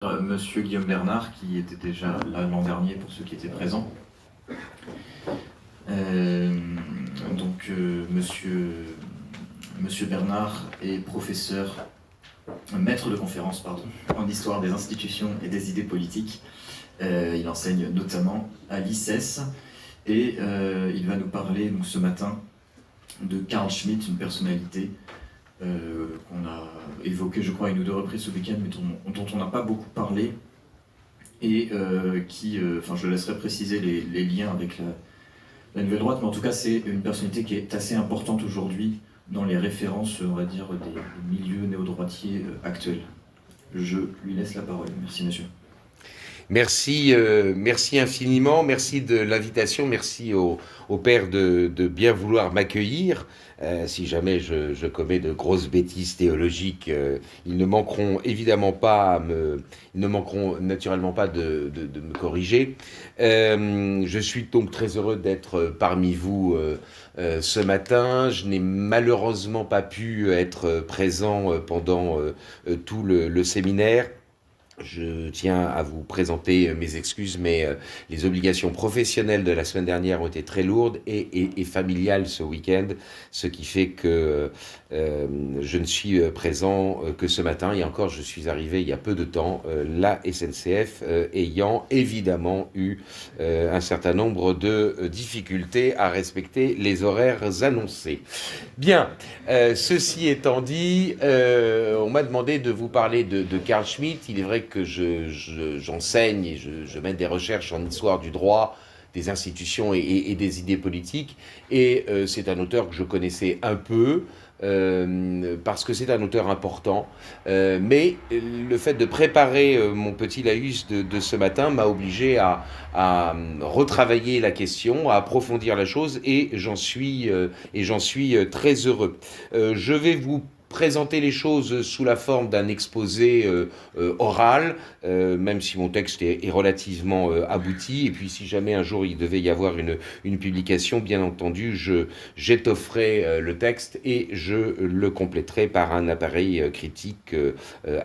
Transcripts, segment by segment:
Monsieur Guillaume Bernard, qui était déjà là l'an dernier pour ceux qui étaient présents. Monsieur Bernard est professeur, maître de conférence, en histoire des institutions et des idées politiques. Il enseigne notamment à l'ICES et il va nous parler donc, ce matin de Carl Schmitt, une personnalité qu'on a évoquée, je crois, une ou deux reprises ce week-end, mais dont on n'a pas beaucoup parlé, et je laisserai préciser les liens avec la Nouvelle Droite, mais en tout cas, c'est une personnalité qui est assez importante aujourd'hui dans les références, on va dire, des milieux néo-droitiers actuels. Je lui laisse la parole. Merci, monsieur. Merci infiniment, merci de l'invitation, merci au père de bien vouloir m'accueillir. Si jamais je commets de grosses bêtises théologiques, ils ne manqueront naturellement pas de me corriger. Je suis donc très heureux d'être parmi vous ce matin. Je n'ai malheureusement pas pu être présent pendant tout le séminaire. Je tiens à vous présenter mes excuses, mais les obligations professionnelles de la semaine dernière ont été très lourdes et familiales ce week-end, ce qui fait que je ne suis présent que ce matin. Et encore, je suis arrivé il y a peu de temps, la SNCF ayant évidemment eu un certain nombre de difficultés à respecter les horaires annoncés. Bien, ceci étant dit, on m'a demandé de vous parler de Carl Schmitt. Il est vrai que j'enseigne et je mène des recherches en histoire du droit, des institutions et des idées politiques. Et c'est un auteur que je connaissais un peu, parce que c'est un auteur important. Mais le fait de préparer mon petit laïus de ce matin m'a obligé à retravailler la question, à approfondir la chose, et j'en suis très heureux. Je vais vous présenter les choses sous la forme d'un exposé oral, même si mon texte est relativement abouti. Et puis si jamais un jour il devait y avoir une publication, bien entendu, j'étofferai le texte et je le compléterai par un appareil critique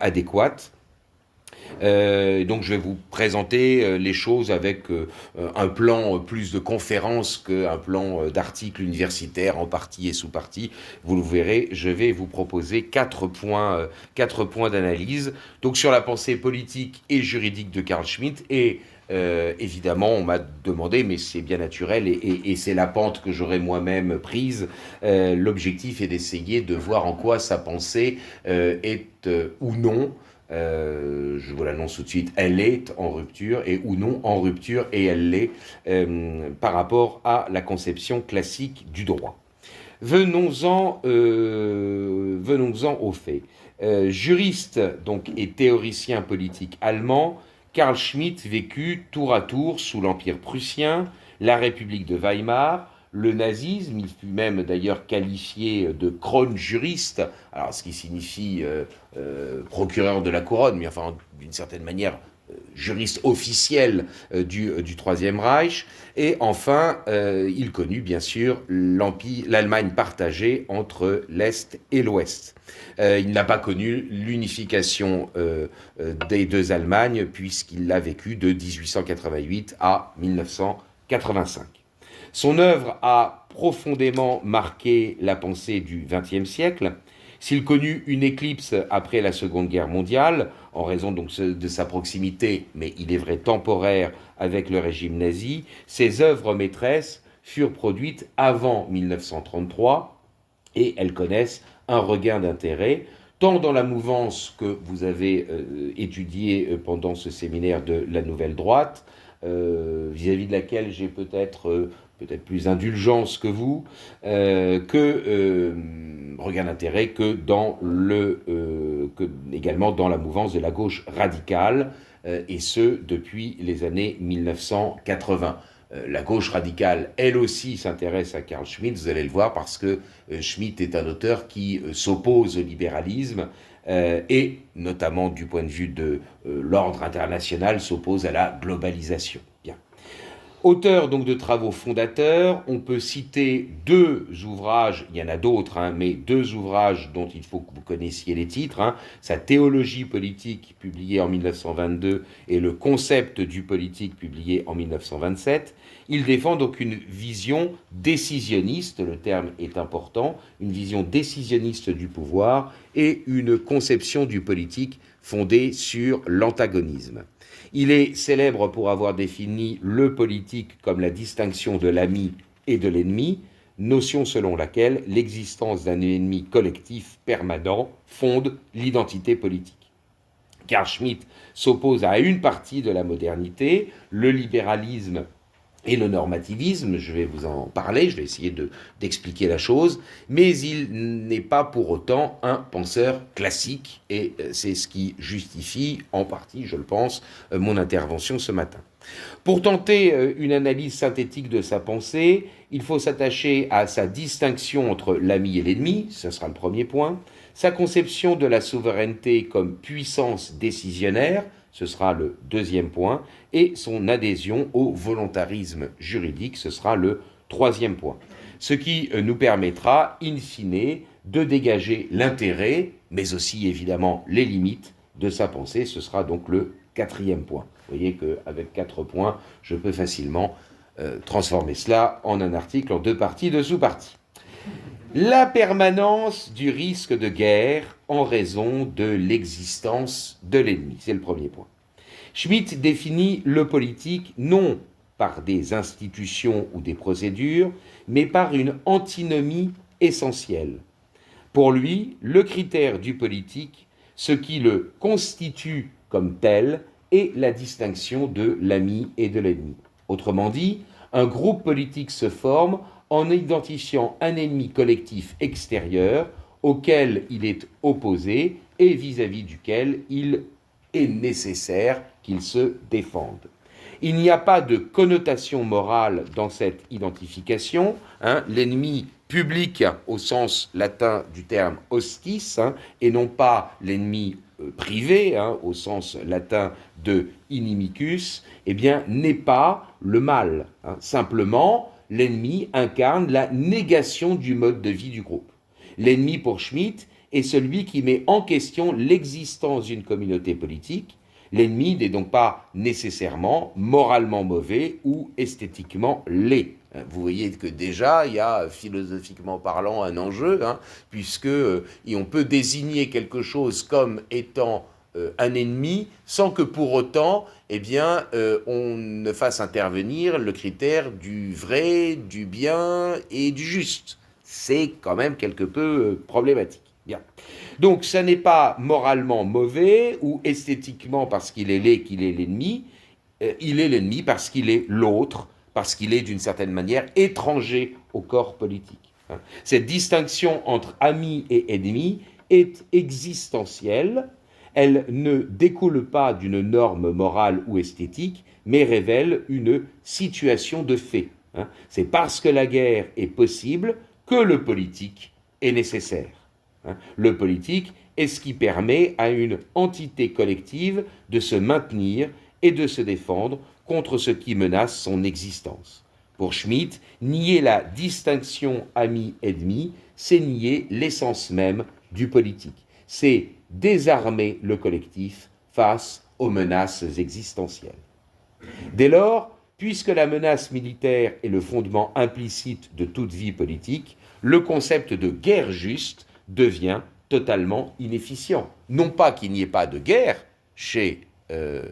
adéquat. Donc je vais vous présenter les choses avec un plan plus de conférence qu'un plan d'articles universitaires en partie et sous-partie. Vous le verrez, je vais vous proposer quatre points d'analyse. Donc sur la pensée politique et juridique de Carl Schmitt. Et évidemment, on m'a demandé, mais c'est bien naturel et c'est la pente que j'aurais moi-même prise. L'objectif est d'essayer de voir en quoi sa pensée est ou non, je vous l'annonce tout de suite, elle est en rupture et ou non en rupture, et elle l'est par rapport à la conception classique du droit. Venons-en aux faits. Juriste donc et théoricien politique allemand, Carl Schmitt vécut tour à tour sous l'Empire prussien, la République de Weimar, le nazisme. Il fut même d'ailleurs qualifié de Kronjuriste, alors ce qui signifie procureur de la couronne, mais enfin d'une certaine manière juriste officiel du Troisième Reich. Et enfin, il connut bien sûr l'Allemagne partagée entre l'Est et l'Ouest. Il n'a pas connu l'unification des deux Allemagnes, puisqu'il l'a vécu de 1888 à 1985. Son œuvre a profondément marqué la pensée du XXe siècle. S'il connut une éclipse après la Seconde Guerre mondiale, en raison donc de sa proximité, mais il est vrai temporaire, avec le régime nazi, ses œuvres maîtresses furent produites avant 1933 et elles connaissent un regain d'intérêt, tant dans la mouvance que vous avez étudiée pendant ce séminaire de la Nouvelle Droite, vis-à-vis de laquelle j'ai peut-être plus indulgence que vous, regain d'intérêt que également dans la mouvance de la gauche radicale, et ce depuis les années 1980. La gauche radicale, elle aussi, s'intéresse à Carl Schmitt, vous allez le voir, parce que Schmitt est un auteur qui s'oppose au libéralisme et, notamment du point de vue de l'ordre international, s'oppose à la globalisation. Bien. Auteur donc de travaux fondateurs, on peut citer deux ouvrages, il y en a d'autres, mais deux ouvrages dont il faut que vous connaissiez les titres, sa Théologie politique publiée en 1922 et le Concept du politique publié en 1927. Il défend donc une vision décisionniste, le terme est important, une vision décisionniste du pouvoir et une conception du politique fondée sur l'antagonisme. Il est célèbre pour avoir défini le politique comme la distinction de l'ami et de l'ennemi, notion selon laquelle l'existence d'un ennemi collectif permanent fonde l'identité politique. Carl Schmitt s'oppose à une partie de la modernité, le libéralisme et le normativisme, je vais vous en parler, je vais essayer d'expliquer la chose, mais il n'est pas pour autant un penseur classique, et c'est ce qui justifie en partie, je le pense, mon intervention ce matin. Pour tenter une analyse synthétique de sa pensée, il faut s'attacher à sa distinction entre l'ami et l'ennemi, ce sera le premier point, sa conception de la souveraineté comme puissance décisionnaire, ce sera le deuxième point, et son adhésion au volontarisme juridique, ce sera le troisième point. Ce qui nous permettra, in fine, de dégager l'intérêt, mais aussi évidemment les limites de sa pensée, ce sera donc le quatrième point. Vous voyez qu'avec 4 points, je peux facilement transformer cela en un article en 2 parties, 2 sous-parties. La permanence du risque de guerre en raison de l'existence de l'ennemi, c'est le premier point. Schmitt définit le politique non par des institutions ou des procédures, mais par une antinomie essentielle. Pour lui, le critère du politique, ce qui le constitue comme tel, est la distinction de l'ami et de l'ennemi. Autrement dit, un groupe politique se forme en identifiant un ennemi collectif extérieur auquel il est opposé et vis-à-vis duquel il est nécessaire qu'il se défende. Il n'y a pas de connotation morale dans cette identification. L'ennemi public au sens latin du terme hostis, et non pas l'ennemi privé au sens latin de inimicus, n'est pas le mal. Simplement, l'ennemi incarne la négation du mode de vie du groupe. L'ennemi pour Schmitt est celui qui met en question l'existence d'une communauté politique. L'ennemi n'est donc pas nécessairement moralement mauvais ou esthétiquement laid. Vous voyez que déjà, il y a, philosophiquement parlant, un enjeu, puisque on peut désigner quelque chose comme étant un ennemi sans que pour autant, on ne fasse intervenir le critère du vrai, du bien et du juste. C'est quand même quelque peu problématique. Bien. Donc, ça n'est pas moralement mauvais ou esthétiquement parce qu'il est laid qu'il est l'ennemi. Il est l'ennemi parce qu'il est l'autre, parce qu'il est d'une certaine manière étranger au corps politique. Cette distinction entre ami et ennemi est existentielle. Elle ne découle pas d'une norme morale ou esthétique, mais révèle une situation de fait. C'est parce que la guerre est possible que le politique est nécessaire. Le politique est ce qui permet à une entité collective de se maintenir et de se défendre contre ce qui menace son existence. Pour Schmitt, nier la distinction ami-ennemi, c'est nier l'essence même du politique. C'est désarmer le collectif face aux menaces existentielles. Dès lors, puisque la menace militaire est le fondement implicite de toute vie politique, le concept de guerre juste devient totalement inefficient. Non pas qu'il n'y ait pas de guerre chez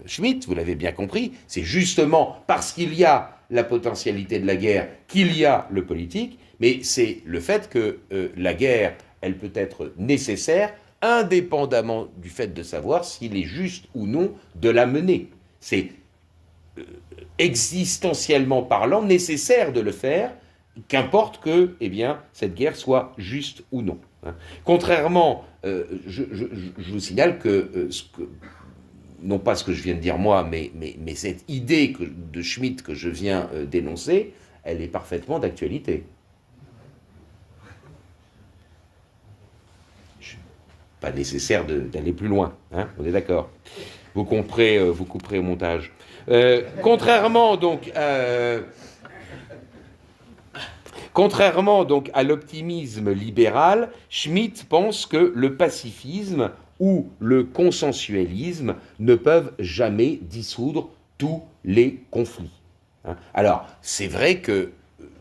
Schmitt, vous l'avez bien compris, c'est justement parce qu'il y a la potentialité de la guerre qu'il y a le politique, mais c'est le fait que la guerre, elle peut être nécessaire indépendamment du fait de savoir s'il est juste ou non de la mener. C'est existentiellement parlant nécessaire de le faire, qu'importe que cette guerre soit juste ou non. Contrairement, je vous signale que, non pas ce que je viens de dire moi, mais cette idée de Schmitt que je viens d'énoncer, elle est parfaitement d'actualité. Pas nécessaire d'aller plus loin, on est d'accord. vous couperez au montage. Contrairement donc à l'optimisme libéral, Schmitt pense que le pacifisme ou le consensualisme ne peuvent jamais dissoudre tous les conflits. Alors, c'est vrai que,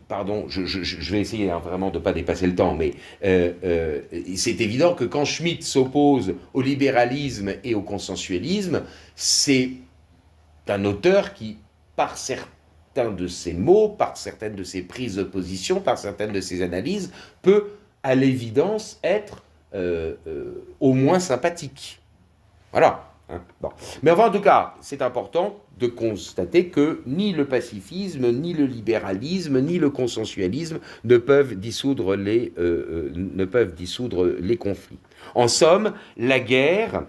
pardon, je vais essayer vraiment de ne pas dépasser le temps, mais c'est évident que quand Schmitt s'oppose au libéralisme et au consensualisme, c'est un auteur qui, par certains de ses mots, par certaines de ses prises de position, par certaines de ses analyses, peut à l'évidence être au moins sympathique. Voilà. Bon. Mais enfin, en tout cas, c'est important de constater que ni le pacifisme, ni le libéralisme, ni le consensualisme ne peuvent dissoudre les conflits. En somme, la guerre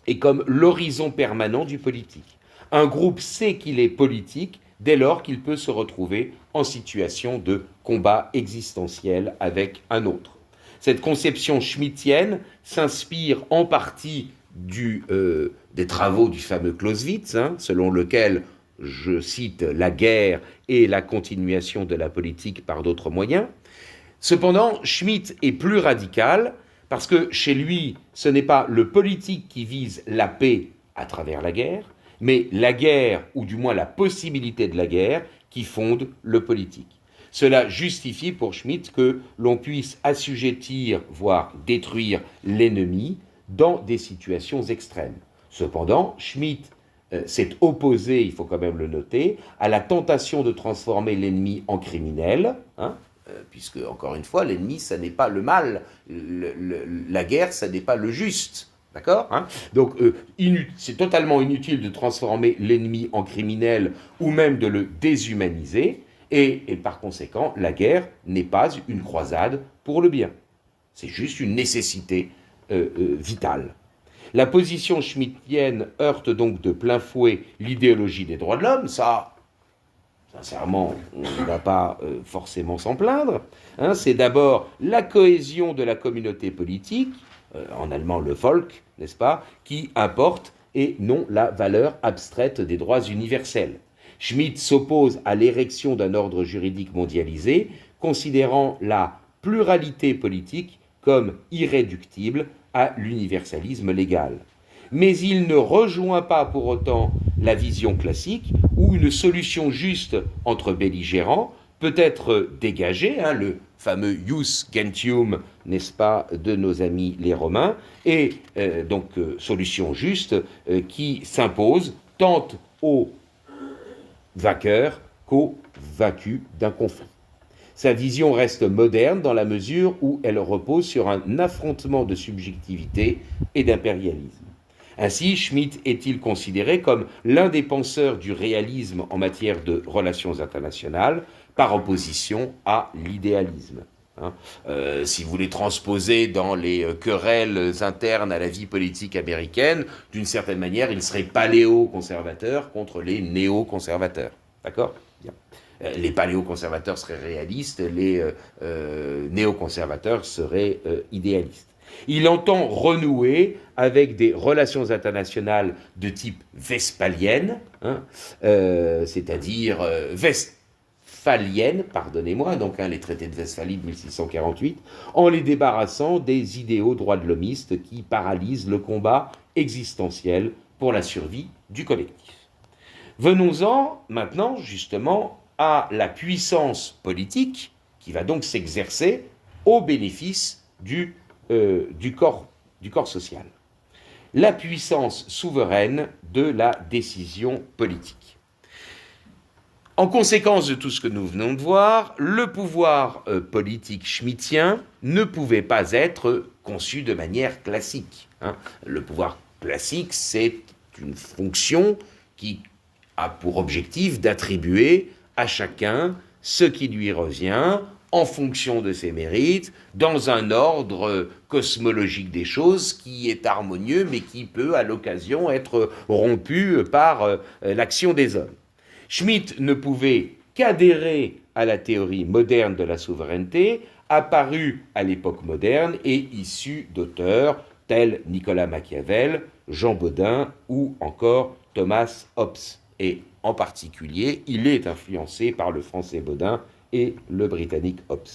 est comme l'horizon permanent du politique. Un groupe sait qu'il est politique dès lors qu'il peut se retrouver en situation de combat existentiel avec un autre. Cette conception schmittienne s'inspire en partie des travaux du fameux Clausewitz, selon lequel, je cite, la guerre est la continuation de la politique par d'autres moyens. Cependant, Schmitt est plus radical parce que chez lui, ce n'est pas le politique qui vise la paix à travers la guerre, mais la guerre, ou du moins la possibilité de la guerre, qui fonde le politique. Cela justifie pour Schmitt que l'on puisse assujettir, voire détruire l'ennemi dans des situations extrêmes. Cependant, Schmitt s'est opposé, il faut quand même le noter, à la tentation de transformer l'ennemi en criminel, puisque, encore une fois, l'ennemi, ça n'est pas le mal, la guerre, ça n'est pas le juste. D'accord, Donc, c'est totalement inutile de transformer l'ennemi en criminel ou même de le déshumaniser, et par conséquent, la guerre n'est pas une croisade pour le bien. C'est juste une nécessité vitale. La position schmittienne heurte donc de plein fouet l'idéologie des droits de l'homme, ça, sincèrement, on ne va pas forcément s'en plaindre. C'est d'abord la cohésion de la communauté politique, en allemand le Volk, n'est-ce pas, qui importe et non la valeur abstraite des droits universels. Schmitt s'oppose à l'érection d'un ordre juridique mondialisé, considérant la pluralité politique comme irréductible à l'universalisme légal. Mais il ne rejoint pas pour autant la vision classique où une solution juste entre belligérants peut être dégagée, le fameux jus gentium, n'est-ce pas, de nos amis les Romains, et solution juste qui s'impose tant aux vainqueurs qu'aux vaincus d'un conflit. Sa vision reste moderne dans la mesure où elle repose sur un affrontement de subjectivité et d'impérialisme. Ainsi, Schmitt est-il considéré comme l'un des penseurs du réalisme en matière de relations internationales, par opposition à l'idéalisme. Si vous les transposez dans les querelles internes à la vie politique américaine, d'une certaine manière, il serait paléo-conservateur contre les néo-conservateurs. D'accord ? Bien. Les paléo-conservateurs seraient réalistes, les néo-conservateurs seraient idéalistes. Il entend renouer avec des relations internationales de type westphalienne, c'est-à-dire westphalienne, pardonnez-moi, donc les traités de Westphalie de 1648, en les débarrassant des idéaux droits de l'homiste qui paralysent le combat existentiel pour la survie du collectif. Venons-en maintenant justement à la puissance politique qui va donc s'exercer au bénéfice du corps social. La puissance souveraine de la décision politique. En conséquence de tout ce que nous venons de voir, le pouvoir politique schmittien ne pouvait pas être conçu de manière classique. Le pouvoir classique, c'est une fonction qui a pour objectif d'attribuer à chacun ce qui lui revient en fonction de ses mérites, dans un ordre cosmologique des choses qui est harmonieux, mais qui peut, à l'occasion, être rompu par l'action des hommes. Schmitt ne pouvait qu'adhérer à la théorie moderne de la souveraineté, apparue à l'époque moderne et issue d'auteurs tels Nicolas Machiavel, Jean Bodin ou encore Thomas Hobbes. Et en particulier, il est influencé par le français Bodin et le britannique Hobbes.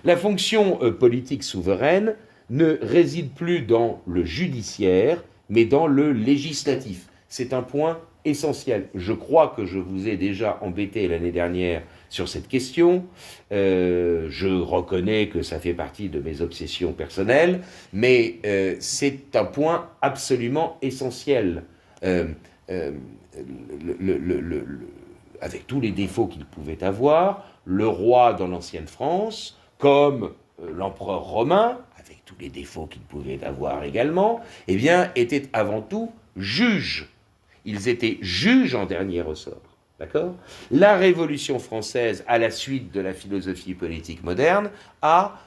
La fonction politique souveraine ne réside plus dans le judiciaire, mais dans le législatif. C'est un point essentiel. Je crois que je vous ai déjà embêté l'année dernière sur cette question. Je reconnais que ça fait partie de mes obsessions personnelles, mais c'est un point absolument essentiel. Avec tous les défauts qu'il pouvait avoir, le roi dans l'ancienne France, comme l'empereur romain, avec tous les défauts qu'il pouvait avoir également, eh bien, était avant tout juge. Ils étaient juges en dernier ressort. D'accord ? La Révolution française, à la suite de la philosophie politique moderne, a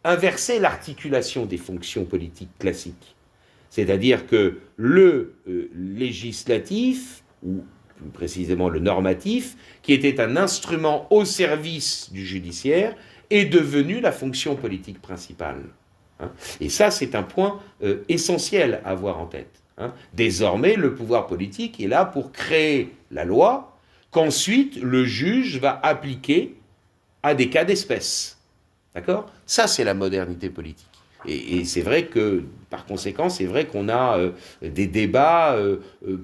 inversé l'articulation des fonctions politiques classiques. C'est-à-dire que le législatif, ou plus précisément le normatif, qui était un instrument au service du judiciaire, est devenu la fonction politique principale. Et ça, c'est un point essentiel à avoir en tête. Désormais, le pouvoir politique est là pour créer la loi qu'ensuite le juge va appliquer à des cas d'espèce. D'accord ? Ça, c'est la modernité politique. Et c'est vrai que, par conséquent, c'est vrai qu'on a des débats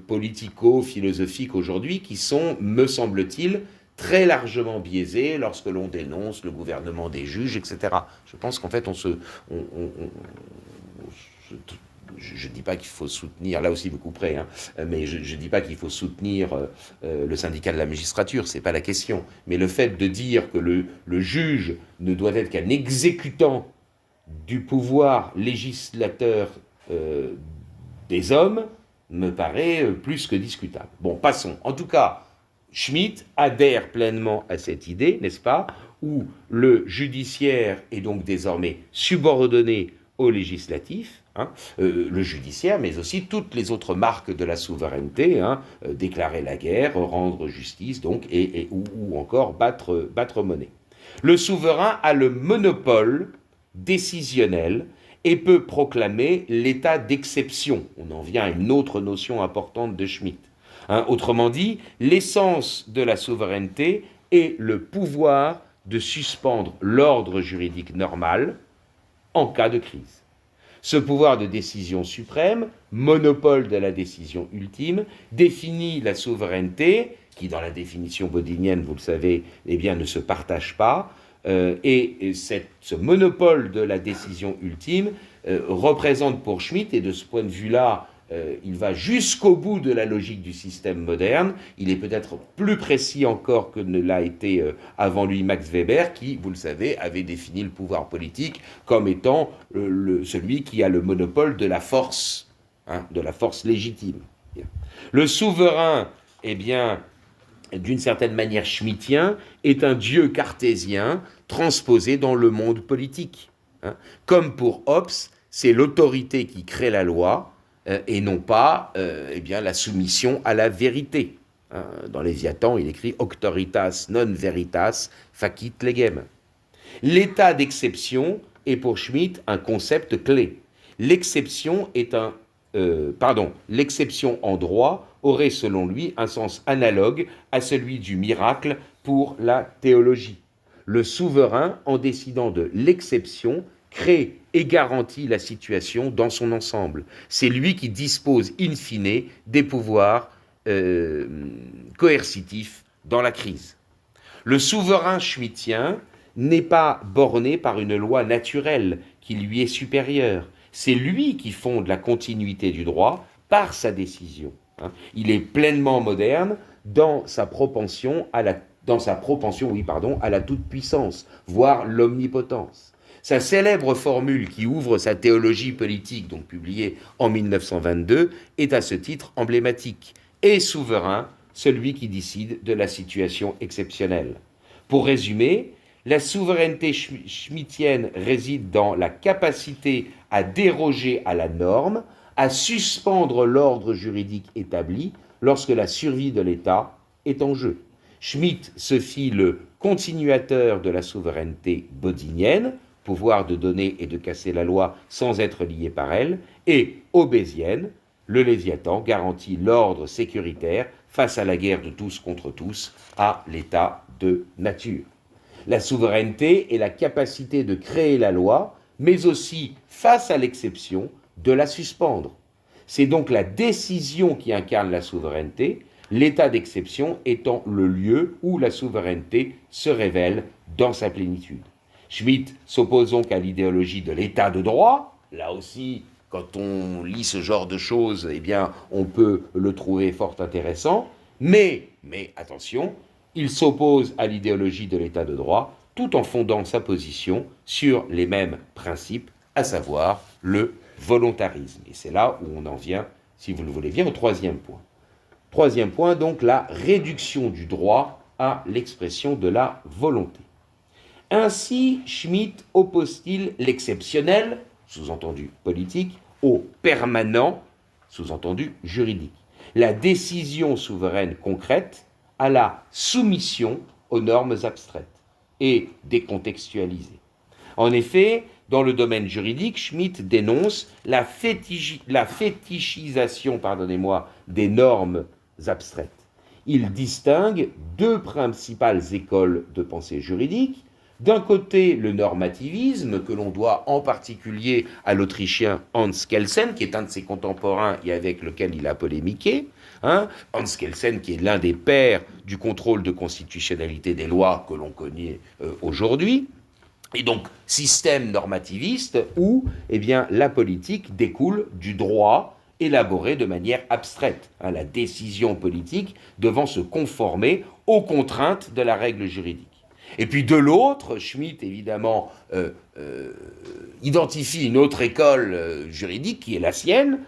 politico-philosophiques aujourd'hui qui sont, me semble-t-il, très largement biaisés lorsque l'on dénonce le gouvernement des juges, etc. Je pense qu'en fait, je ne dis pas qu'il faut soutenir, là aussi vous couperez, mais je ne dis pas qu'il faut soutenir le syndicat de la magistrature, c'est pas la question. Mais le fait de dire que le juge ne doit être qu'un exécutant du pouvoir législateur des hommes me paraît plus que discutable. Bon, passons. En tout cas, Schmitt adhère pleinement à cette idée, n'est-ce pas, où le judiciaire est donc désormais subordonné au législatif, le judiciaire, mais aussi toutes les autres marques de la souveraineté, déclarer la guerre, rendre justice, donc, ou encore battre monnaie. Le souverain a le monopole décisionnel et peut proclamer l'état d'exception. On en vient à une autre notion importante de Schmitt. Autrement dit, l'essence de la souveraineté est le pouvoir de suspendre l'ordre juridique normal en cas de crise. Ce pouvoir de décision suprême, monopole de la décision ultime, définit la souveraineté, qui dans la définition bodinienne, vous le savez, eh bien, ne se partage pas, et ce monopole de la décision ultime représente pour Schmitt, et de ce point de vue-là, il va jusqu'au bout de la logique du système moderne. Il est peut-être plus précis encore que ne l'a été avant lui Max Weber, qui, vous le savez, avait défini le pouvoir politique comme étant celui qui a le monopole de la force légitime. Bien. Le souverain, eh bien, d'une certaine manière schmittien, est un dieu cartésien transposé dans le monde politique. Comme pour Hobbes, c'est l'autorité qui crée la loi, et non pas eh bien, la soumission à la vérité. Dans Léviathan, il écrit « Auctoritas non veritas facit legem ». L'état d'exception est pour Schmitt un concept clé. L'exception en droit aurait selon lui un sens analogue à celui du miracle pour la théologie. Le souverain, en décidant de l'exception, crée et garantit la situation dans son ensemble. C'est lui qui dispose in fine des pouvoirs coercitifs dans la crise. Le souverain schmittien n'est pas borné par une loi naturelle qui lui est supérieure. C'est lui qui fonde la continuité du droit par sa décision. Il est pleinement moderne dans sa propension à la toute-puissance, voire l'omnipotence. Sa célèbre formule qui ouvre sa théologie politique, donc publiée en 1922, est à ce titre emblématique. Est souverain celui qui décide de la situation exceptionnelle. Pour résumer, la souveraineté schmittienne réside dans la capacité à déroger à la norme, à suspendre l'ordre juridique établi lorsque la survie de l'État est en jeu. Schmitt se fit le continuateur de la souveraineté bodinienne, pouvoir de donner et de casser la loi sans être lié par elle, et hobbesienne, le Léviathan garantit l'ordre sécuritaire face à la guerre de tous contre tous, à l'état de nature. La souveraineté est la capacité de créer la loi, mais aussi, face à l'exception, de la suspendre. C'est donc la décision qui incarne la souveraineté, l'état d'exception étant le lieu où la souveraineté se révèle dans sa plénitude. Schmitt s'oppose donc à l'idéologie de l'état de droit. Là aussi, quand on lit ce genre de choses, eh bien, on peut le trouver fort intéressant. Mais attention, il s'oppose à l'idéologie de l'état de droit tout en fondant sa position sur les mêmes principes, à savoir le volontarisme. Et c'est là où on en vient, si vous le voulez bien, au troisième point. Troisième point, donc, la réduction du droit à l'expression de la volonté. Ainsi, Schmitt oppose-t-il l'exceptionnel, sous-entendu politique, au permanent, sous-entendu juridique. La décision souveraine concrète à la soumission aux normes abstraites et décontextualisées. En effet, dans le domaine juridique, Schmitt dénonce la fétichisation des normes abstraites. Il distingue deux principales écoles de pensée juridique. D'un côté, le normativisme, que l'on doit en particulier à l'Autrichien Hans Kelsen, qui est un de ses contemporains et avec lequel il a polémiqué. Hans Kelsen, qui est l'un des pères du contrôle de constitutionnalité des lois que l'on connaît aujourd'hui. Et donc, système normativiste où la politique découle du droit élaboré de manière abstraite, la décision politique devant se conformer aux contraintes de la règle juridique. Et puis de l'autre, Schmitt, évidemment, identifie une autre école juridique qui est la sienne,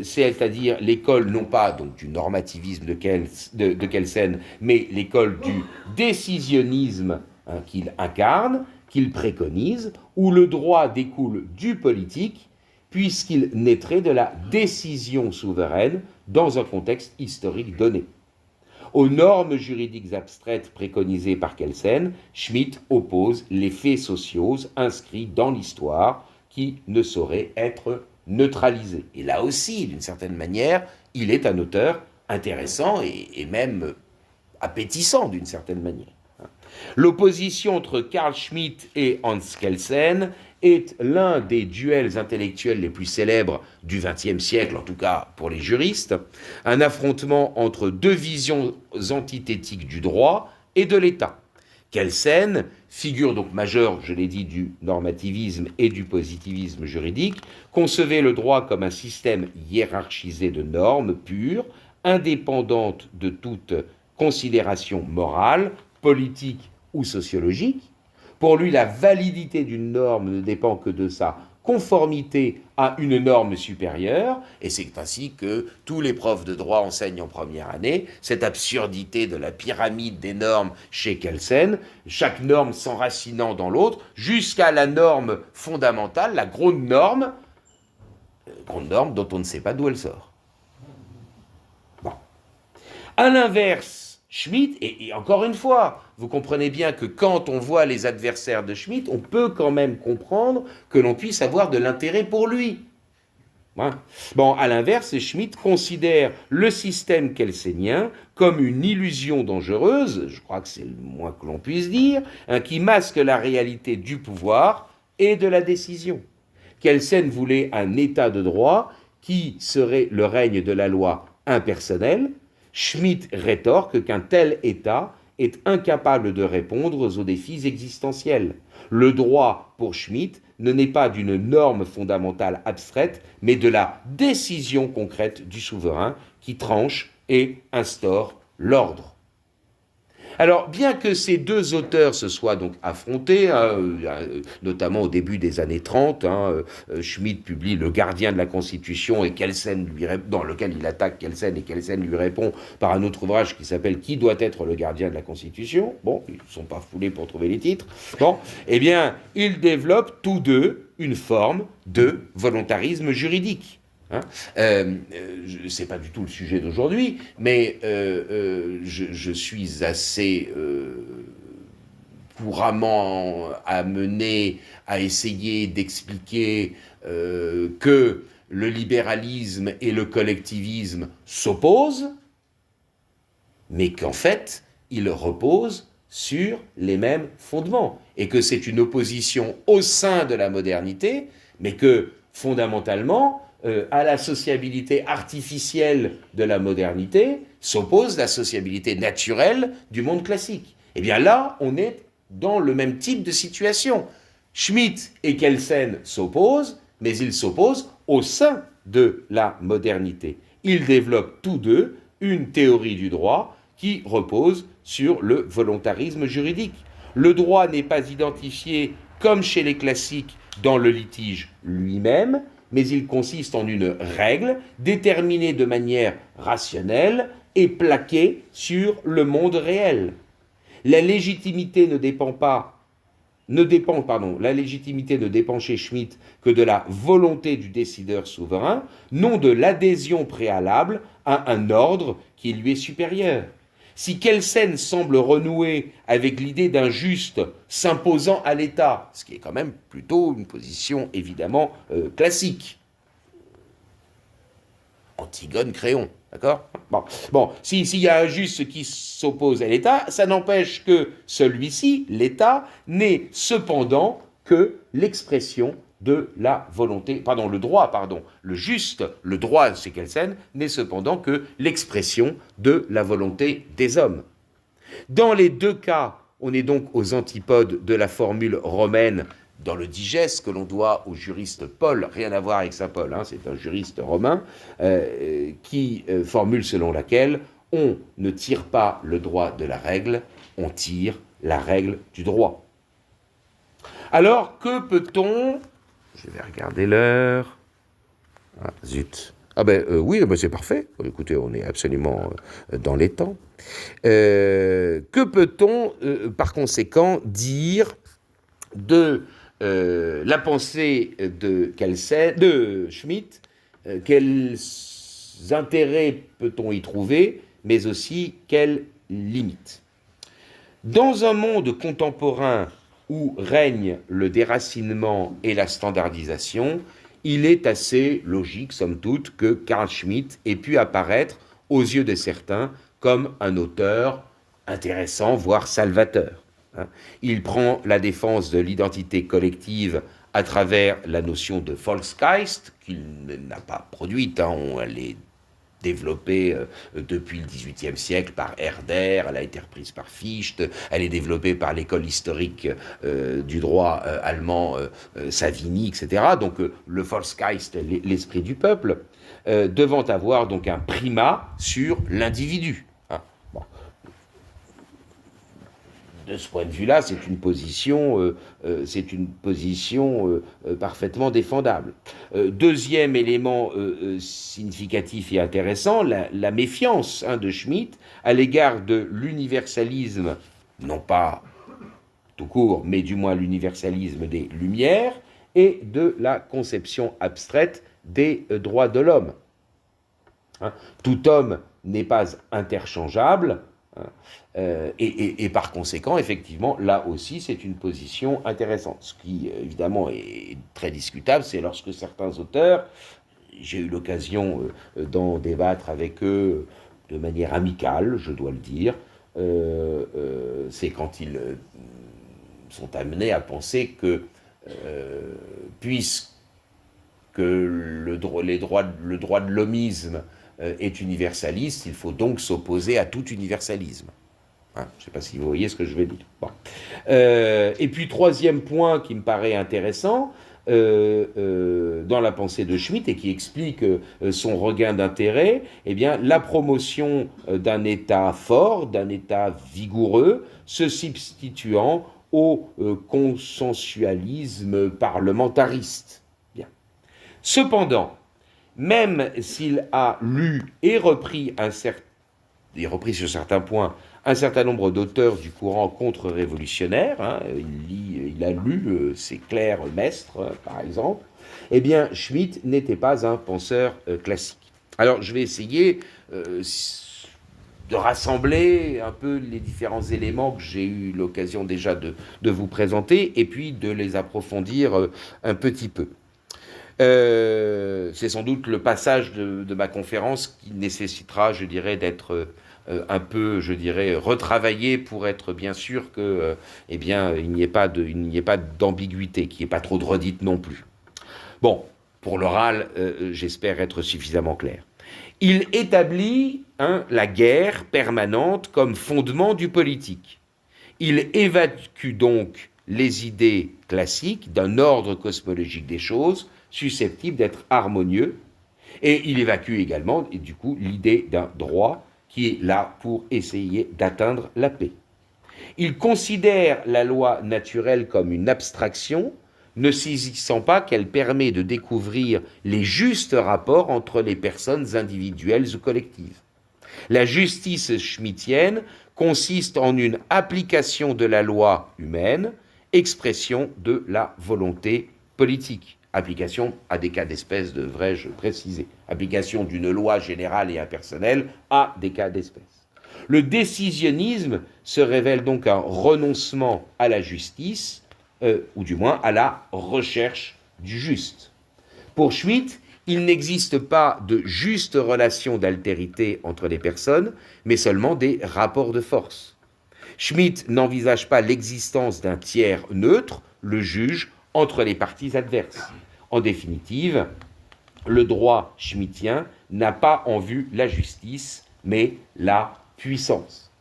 c'est-à-dire l'école non pas donc, du normativisme de Kelsen, mais l'école du décisionnisme qu'il incarne, qu'il préconise, où le droit découle du politique, puisqu'il naîtrait de la décision souveraine dans un contexte historique donné. Aux normes juridiques abstraites préconisées par Kelsen, Schmitt oppose les faits sociaux inscrits dans l'histoire qui ne sauraient être neutralisés. Et là aussi, d'une certaine manière, il est un auteur intéressant et même appétissant d'une certaine manière. L'opposition entre Carl Schmitt et Hans Kelsen est l'un des duels intellectuels les plus célèbres du XXe siècle, en tout cas pour les juristes, un affrontement entre deux visions antithétiques du droit et de l'État. Kelsen, figure donc majeure, je l'ai dit, du normativisme et du positivisme juridique, concevait le droit comme un système hiérarchisé de normes pures, indépendantes de toute considération morale, politique ou sociologique. Pour lui, la validité d'une norme ne dépend que de sa conformité à une norme supérieure, et c'est ainsi que tous les profs de droit enseignent en première année cette absurdité de la pyramide des normes chez Kelsen, chaque norme s'enracinant dans l'autre, jusqu'à la norme fondamentale, la grande norme dont on ne sait pas d'où elle sort. Bon. À l'inverse, Schmitt, et encore une fois, vous comprenez bien que quand on voit les adversaires de Schmitt, on peut quand même comprendre que l'on puisse avoir de l'intérêt pour lui. Bon, à l'inverse, Schmitt considère le système kelsenien comme une illusion dangereuse, je crois que c'est le moins que l'on puisse dire, qui masque la réalité du pouvoir et de la décision. Kelsen voulait un état de droit qui serait le règne de la loi impersonnelle. Schmitt rétorque qu'un tel état est incapable de répondre aux défis existentiels. Le droit, pour Schmitt, ne naît pas d'une norme fondamentale abstraite, mais de la décision concrète du souverain qui tranche et instaure l'ordre. Alors, bien que ces deux auteurs se soient donc affrontés, notamment au début des années 30, Schmitt publie Le Gardien de la Constitution et Kelsen dans lequel il attaque Kelsen et Kelsen lui répond par un autre ouvrage qui s'appelle Qui doit être le gardien de la Constitution ? Bon, ils ne sont pas foulés pour trouver les titres. Bon, eh bien, ils développent tous deux une forme de volontarisme juridique. C'est pas du tout le sujet d'aujourd'hui, mais je suis assez couramment amené à essayer d'expliquer que le libéralisme et le collectivisme s'opposent, mais qu'en fait, ils reposent sur les mêmes fondements, et que c'est une opposition au sein de la modernité, mais que, fondamentalement, à la sociabilité artificielle de la modernité s'oppose la sociabilité naturelle du monde classique. Eh bien là, on est dans le même type de situation. Schmitt et Kelsen s'opposent, mais ils s'opposent au sein de la modernité. Ils développent tous deux une théorie du droit qui repose sur le volontarisme juridique. Le droit n'est pas identifié, comme chez les classiques, dans le litige lui-même, mais il consiste en une règle déterminée de manière rationnelle et plaquée sur le monde réel. La légitimité ne dépend chez Schmitt que de la volonté du décideur souverain, non de l'adhésion préalable à un ordre qui lui est supérieur. Si Kelsen semble renouer avec l'idée d'un juste s'imposant à l'État, ce qui est quand même plutôt une position évidemment classique, Antigone, Créon, d'accord ? Bon, s'il y a un juste qui s'oppose à l'État, ça n'empêche que celui-ci, l'État, n'est cependant que l'expression de la volonté, le droit, c'est Kelsen, n'est cependant que l'expression de la volonté des hommes. Dans les deux cas, on est donc aux antipodes de la formule romaine dans le digeste que l'on doit au juriste Paul, rien à voir avec saint Paul, c'est un juriste romain, qui formule selon laquelle on ne tire pas le droit de la règle, on tire la règle du droit. Alors, que peut-on... Je vais regarder l'heure. Ah, zut. Oui, c'est parfait. Écoutez, on est absolument dans les temps. Que peut-on, par conséquent, dire de la pensée de Schmitt, quels intérêts peut-on y trouver, mais aussi quelles limites ? Dans un monde contemporain où règne le déracinement et la standardisation, il est assez logique, somme toute, que Carl Schmitt ait pu apparaître aux yeux de certains comme un auteur intéressant, voire salvateur. Il prend la défense de l'identité collective à travers la notion de Volksgeist, qu'il n'a pas produite, elle est développée depuis le XVIIIe siècle par Herder, elle a été reprise par Fichte, elle est développée par l'école historique du droit allemand Savigny, etc. Donc le Volksgeist, l'esprit du peuple, devant avoir donc un primat sur l'individu. De ce point de vue-là, c'est une position parfaitement défendable. Deuxième élément significatif et intéressant, la méfiance de Schmitt à l'égard de l'universalisme, non pas tout court, mais du moins l'universalisme des Lumières, et de la conception abstraite des droits de l'homme. Tout homme n'est pas interchangeable, et par conséquent, effectivement, là aussi, c'est une position intéressante. Ce qui, évidemment, est très discutable, c'est lorsque certains auteurs, j'ai eu l'occasion d'en débattre avec eux de manière amicale, je dois le dire, c'est quand ils sont amenés à penser que, puisque le droit de l'homisme est universaliste, il faut donc s'opposer à tout universalisme. Je ne sais pas si vous voyez ce que je vais dire. Bon. Et puis, troisième point qui me paraît intéressant, dans la pensée de Schmitt et qui explique son regain d'intérêt, eh bien, la promotion d'un État fort, d'un État vigoureux, se substituant au consensualisme parlementariste. Bien. Cependant, même s'il a lu et repris sur certains points un certain nombre d'auteurs du courant contre-révolutionnaire, il a lu Séclair Mestre, par exemple, eh bien, Schmitt n'était pas un penseur classique. Alors, je vais essayer de rassembler un peu les différents éléments que j'ai eu l'occasion déjà de vous présenter, et puis de les approfondir un petit peu. C'est sans doute le passage de ma conférence qui nécessitera, je dirais, d'être un peu, je dirais, retravaillé pour être bien sûr que, eh bien, il n'y ait pas d'ambiguïté, qu'il n'y ait pas trop de redites non plus. Bon, pour l'oral, j'espère être suffisamment clair. Il établit la guerre permanente comme fondement du politique. Il évacue donc les idées classiques d'un ordre cosmologique des choses susceptible d'être harmonieux, et il évacue également, et du coup, l'idée d'un droit qui est là pour essayer d'atteindre la paix. Il considère la loi naturelle comme une abstraction, ne saisissant pas qu'elle permet de découvrir les justes rapports entre les personnes individuelles ou collectives. La justice schmittienne consiste en une application de la loi humaine, expression de la volonté politique. Application à des cas d'espèce, devrais-je préciser. Application d'une loi générale et impersonnelle à des cas d'espèce. Le décisionnisme se révèle donc un renoncement à la justice, ou du moins à la recherche du juste. Pour Schmitt, il n'existe pas de juste relation d'altérité entre les personnes, mais seulement des rapports de force. Schmitt n'envisage pas l'existence d'un tiers neutre, le juge, entre les parties adverses. En définitive, le droit schmittien n'a pas en vue la justice, mais la puissance.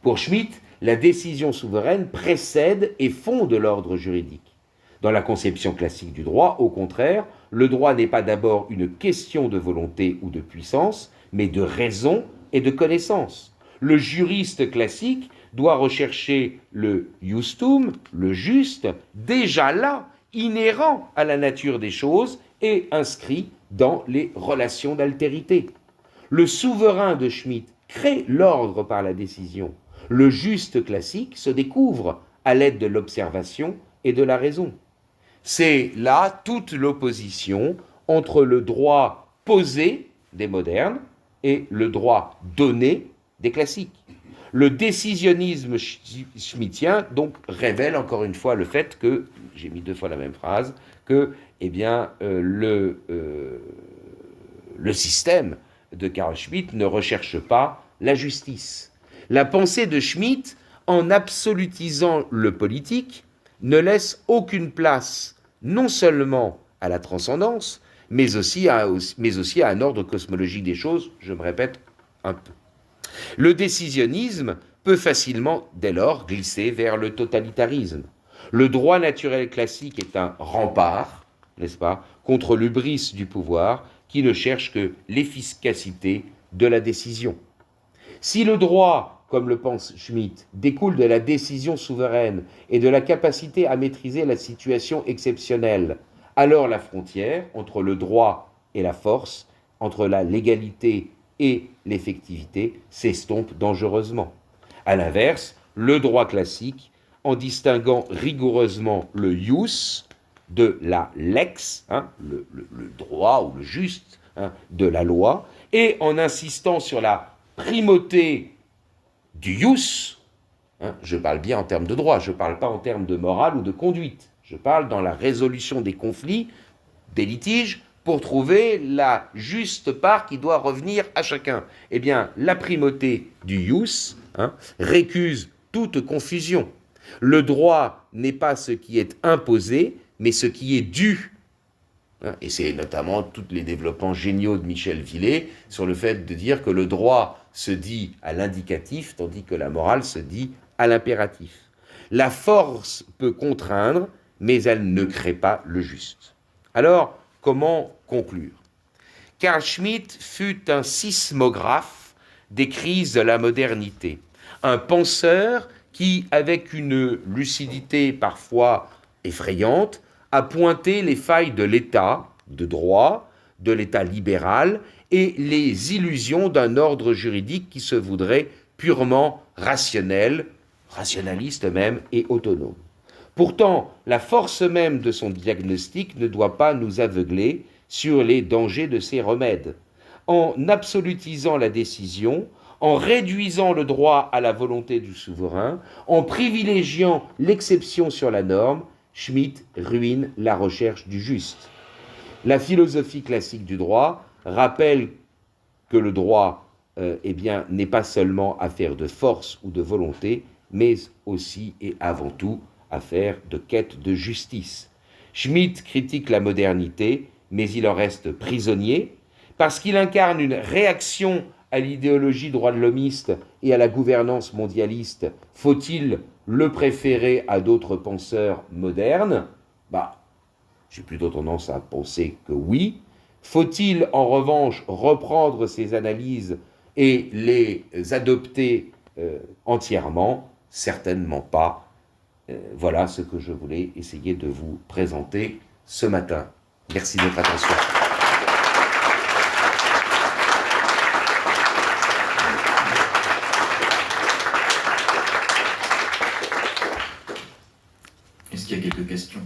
Pour Schmitt, la décision souveraine précède et fonde l'ordre juridique. Dans la conception classique du droit, au contraire, le droit n'est pas d'abord une question de volonté ou de puissance, mais de raison et de connaissance. Le juriste classique doit rechercher le justum, le juste, déjà là, inhérent à la nature des choses et inscrit dans les relations d'altérité. Le souverain de Schmitt crée l'ordre par la décision. Le juste classique se découvre à l'aide de l'observation et de la raison. C'est là toute l'opposition entre le droit posé des modernes et le droit donné des classiques. Le décisionnisme schmittien donc révèle encore une fois le fait que, j'ai mis 2 fois la même phrase, que le système de Carl Schmitt ne recherche pas la justice. La pensée de Schmitt, en absolutisant le politique, ne laisse aucune place non seulement à la transcendance, mais aussi à un ordre cosmologique des choses, je me répète un peu. Le décisionnisme peut facilement, dès lors, glisser vers le totalitarisme. Le droit naturel classique est un rempart, n'est-ce pas, contre l'hubris du pouvoir qui ne cherche que l'efficacité de la décision. Si le droit, comme le pense Schmitt, découle de la décision souveraine et de la capacité à maîtriser la situation exceptionnelle, alors la frontière entre le droit et la force, entre la légalité et l'effectivité, s'estompe dangereusement. À l'inverse, le droit classique, en distinguant rigoureusement le ius de la lex, le droit ou le juste de la loi, et en insistant sur la primauté du ius, je parle bien en termes de droit, je ne parle pas en termes de morale ou de conduite, je parle dans la résolution des conflits, des litiges, pour trouver la juste part qui doit revenir à chacun. Eh bien, la primauté du ius récuse toute confusion. Le droit n'est pas ce qui est imposé, mais ce qui est dû. Et c'est notamment tous les développements géniaux de Michel Villet sur le fait de dire que le droit se dit à l'indicatif, tandis que la morale se dit à l'impératif. La force peut contraindre, mais elle ne crée pas le juste. Alors, comment conclure ? Carl Schmitt fut un sismographe des crises de la modernité, un penseur qui, avec une lucidité parfois effrayante, a pointé les failles de l'État de droit, de l'État libéral et les illusions d'un ordre juridique qui se voudrait purement rationnel, rationaliste même et autonome. Pourtant, la force même de son diagnostic ne doit pas nous aveugler sur les dangers de ces remèdes. En absolutisant la décision, en réduisant le droit à la volonté du souverain, en privilégiant l'exception sur la norme, Schmitt ruine la recherche du juste. La philosophie classique du droit rappelle que le droit n'est pas seulement affaire de force ou de volonté, mais aussi et avant tout affaire de quête de justice. Schmitt critique la modernité, mais il en reste prisonnier, parce qu'il incarne une réaction à l'idéologie droit de l'homiste et à la gouvernance mondialiste. Faut-il le préférer à d'autres penseurs modernes? J'ai plutôt tendance à penser que oui. Faut-il en revanche reprendre ces analyses et les adopter entièrement? Certainement pas. Voilà ce que je voulais essayer de vous présenter ce matin. Merci de votre attention. Est-ce qu'il y a quelques questions ?